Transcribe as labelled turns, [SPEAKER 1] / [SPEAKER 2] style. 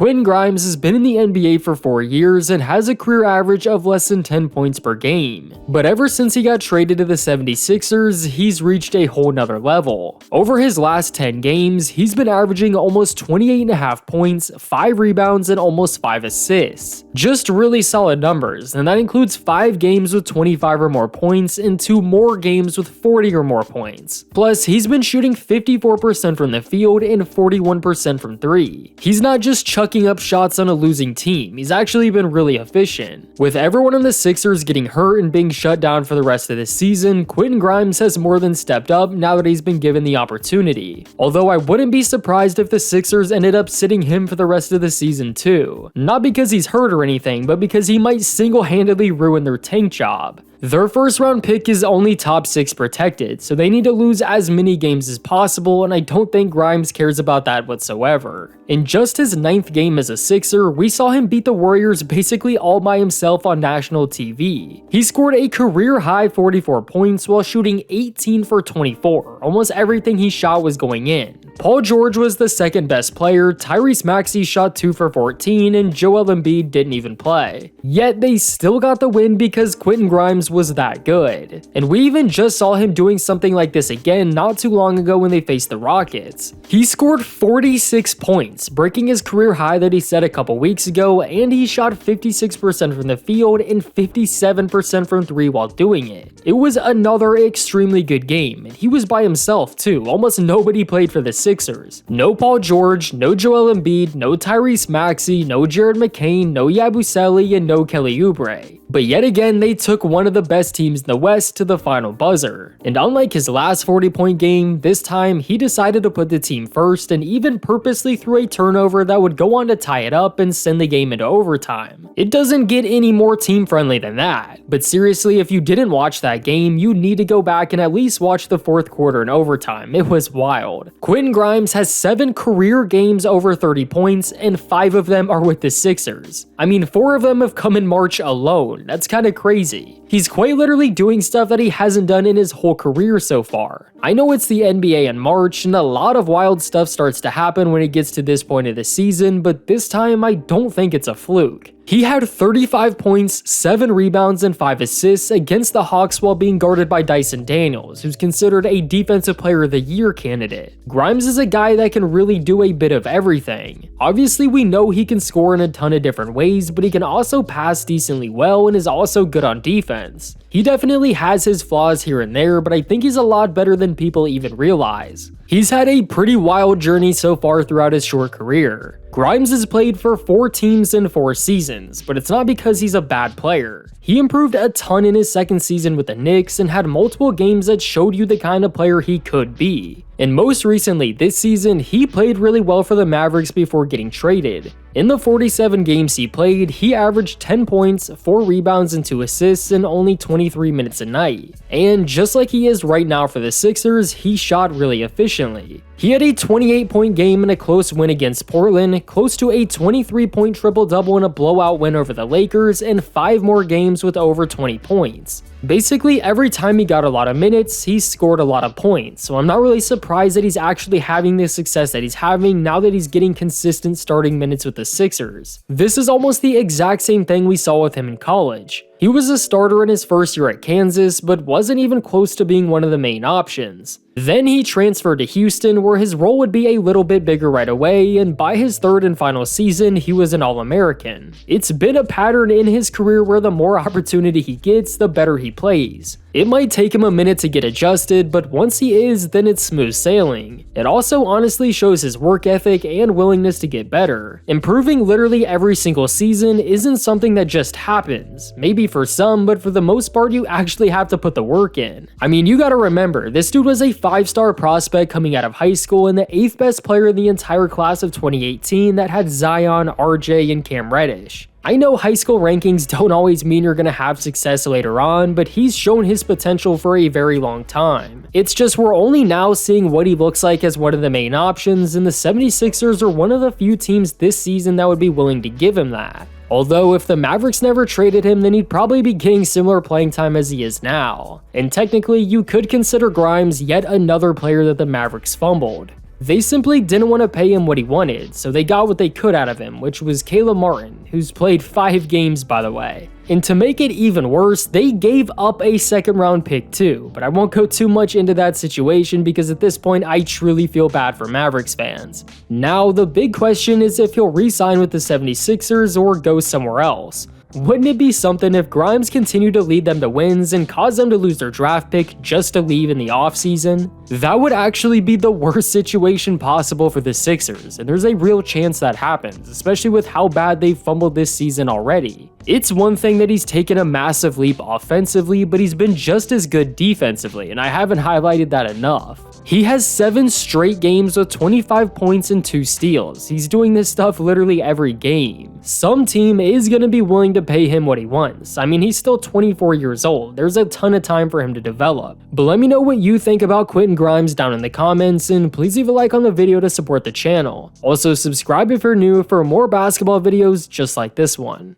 [SPEAKER 1] Quentin Grimes has been in the NBA for 4 years and has a career average of less than 10 points per game. But ever since he got traded to the 76ers, he's reached a whole nother level. Over his last 10 games, he's been averaging almost 28.5 points, 5 rebounds, and almost 5 assists. Just really solid numbers, and that includes 5 games with 25 or more points and 2 more games with 40 or more points. Plus, he's been shooting 54% from the field and 41% from 3. He's not just chucking up shots on a losing team, he's actually been really efficient. With everyone on the Sixers getting hurt and being shut down for the rest of the season, Quentin Grimes has more than stepped up now that he's been given the opportunity. Although I wouldn't be surprised if the Sixers ended up sitting him for the rest of the season too. Not because he's hurt or anything, but because he might single-handedly ruin their tank job. Their first round pick is only top 6 protected, so they need to lose as many games as possible, and I don't think Grimes cares about that whatsoever. In just his 9th game as a Sixer, we saw him beat the Warriors basically all by himself on national TV. He scored a career-high 44 points while shooting 18 for 24. Almost everything he shot was going in. Paul George was the second best player, Tyrese Maxey shot 2 for 14, and Joel Embiid didn't even play. Yet they still got the win because Quentin Grimes was that good. And we even just saw him doing something like this again not too long ago when they faced the Rockets. He scored 46 points, breaking his career high that he set a couple weeks ago, and he shot 56% from the field and 57% from 3 while doing it. It was another extremely good game, and he was by himself too. Almost nobody played for the Sixers. No Paul George, no Joel Embiid, no Tyrese Maxey, no Jared McCain, no Yabusele, and no Kelly Oubre. But yet again, they took one of the best teams in the West to the final buzzer. And unlike his last 40-point game, this time he decided to put the team first and even purposely threw a turnover that would go on to tie it up and send the game into overtime. It doesn't get any more team-friendly than that. But seriously, if you didn't watch that game, you need to go back and at least watch the 4th quarter and overtime. It was wild. Quentin Grimes has 7 career games over 30 points, and 5 of them are with the Sixers. I mean, 4 of them have come in March alone. That's kinda crazy. He's quite literally doing stuff that he hasn't done in his whole career so far. I know it's the NBA in March, and a lot of wild stuff starts to happen when it gets to this point of the season, but this time I don't think it's a fluke. He had 35 points, 7 rebounds, and 5 assists against the Hawks while being guarded by Dyson Daniels, who's considered a Defensive Player of the Year candidate. Grimes is a guy that can really do a bit of everything. Obviously, we know he can score in a ton of different ways, but he can also pass decently well and is also good on defense. He definitely has his flaws here and there, but I think he's a lot better than people even realize. He's had a pretty wild journey so far throughout his short career. Grimes has played for 4 teams in 4 seasons, but it's not because he's a bad player. He improved a ton in his 2nd season with the Knicks and had multiple games that showed you the kind of player he could be. And most recently this season, he played really well for the Mavericks before getting traded. In the 47 games he played, he averaged 10 points, 4 rebounds, and 2 assists in only 23 minutes a night. And just like he is right now for the Sixers, he shot really efficiently. He had a 28-point game in a close win against Portland, close to a 23-point triple-double in a blowout win over the Lakers, and 5 more games with over 20 points. Basically, every time he got a lot of minutes, he scored a lot of points, so I'm not really surprised that he's actually having the success that he's having now that he's getting consistent starting minutes with the Sixers. This is almost the exact same thing we saw with him in college. He was a starter in his first year at Kansas, but wasn't even close to being one of the main options. Then he transferred to Houston, where his role would be a little bit bigger right away, and by his 3rd and final season, he was an All-American. It's been a pattern in his career where the more opportunity he gets, the better he plays. It might take him a minute to get adjusted, but once he is, then it's smooth sailing. It also honestly shows his work ethic and willingness to get better. Improving literally every single season isn't something that just happens. Maybe for some, but for the most part, you actually have to put the work in. I mean, you gotta remember, this dude was a 5-star prospect coming out of high school and the 8th best player in the entire class of 2018 that had Zion, RJ, and Cam Reddish. I know high school rankings don't always mean you're gonna have success later on, but he's shown his potential for a very long time. It's just we're only now seeing what he looks like as one of the main options, and the 76ers are one of the few teams this season that would be willing to give him that. Although if the Mavericks never traded him, then he'd probably be getting similar playing time as he is now. And technically, you could consider Grimes yet another player that the Mavericks fumbled. They simply didn't want to pay him what he wanted, so they got what they could out of him, which was Caleb Martin, who's played 5 games by the way. And to make it even worse, they gave up a second-round pick too, but I won't go too much into that situation because at this point I truly feel bad for Mavericks fans. Now, the big question is if he'll re-sign with the 76ers or go somewhere else. Wouldn't it be something if Grimes continued to lead them to wins and cause them to lose their draft pick just to leave in the offseason? That would actually be the worst situation possible for the Sixers, and there's a real chance that happens, especially with how bad they've fumbled this season already. It's one thing that he's taken a massive leap offensively, but he's been just as good defensively, and I haven't highlighted that enough. He has 7 straight games with 25 points and 2 steals. He's doing this stuff literally every game. Some team is going to be willing to pay him what he wants. I mean, he's still 24 years old. There's a ton of time for him to develop. But let me know what you think about Quentin Grimes down in the comments, and please leave a like on the video to support the channel. Also, subscribe if you're new for more basketball videos just like this one.